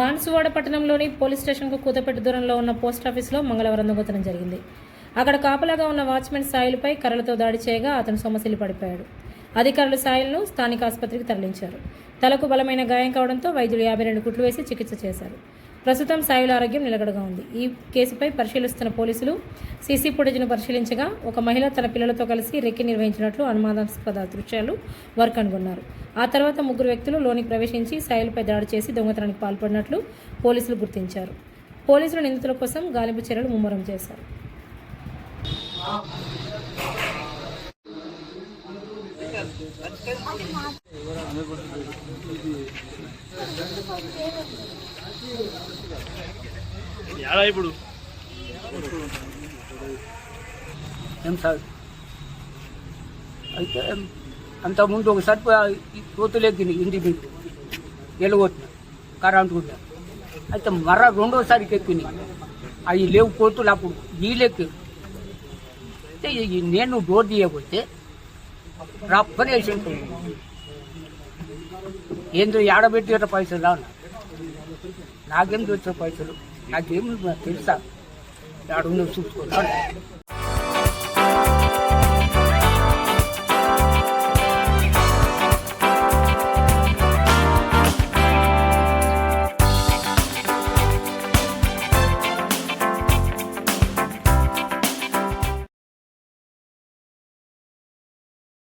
బాన్సువాడ పట్టణంలోని పోలీస్ స్టేషన్కు కూతపెట్టు దూరంలో ఉన్న పోస్టాఫీసులో మంగళవారం దొంగతనం జరిగింది. అక్కడ కాపలాగా ఉన్న వాచ్మెన్ సాయిల్పై కర్రలతో దాడి చేయగా అతను సొమ్మసిల్లి పడిపోయాడు. అధికారులు సాయిల్ను స్థానిక ఆసుపత్రికి తరలించారు. తలకు బలమైన గాయం కావడంతో వైద్యులు 52 కుట్లు వేసి చికిత్స చేశారు. ప్రస్తుతం సాయిల్ ఆరోగ్యం నిలకడగా ఉంది. ఈ కేసుపై పరిశీలిస్తున్న పోలీసులు సీసీ ఫుటేజ్ను పరిశీలించగా ఒక మహిళ తన పిల్లలతో కలిసి రెక్కి నిర్వహించినట్లు అనుమానాస్పద దృశ్యాలు వారు కనుగొన్నారు. ఆ తర్వాత 3 వ్యక్తులు లోనికి ప్రవేశించి సాయిల్పై దాడి చేసి దొంగతనానికి పాల్పడినట్లు పోలీసులు గుర్తించారు. పోలీసులు నిందితుల కోసం గాలింపు చర్యలు ముమ్మరం చేశారు. ఇప్పుడు ఏం సార్ అయితే అంతకుముందు ఒకసారి కోతులెక్కింది ఇంటి మీద ఎలుగొట్టిన కరెంటు కూడా అయితే మర్ర రెండోసారికి ఎక్కినాయి. అవి లేవు కోతులు అప్పుడు వీళ్ళెక్కి అయితే నేను డోర్ తీయకపోతే రప్పని వేసి ఏందో ఏడబెట్టి పైసలు అన్న నాకేం తెచ్చే పైసలు నాకేం తెలుసా ఏడుందో చూసుకోవాలి.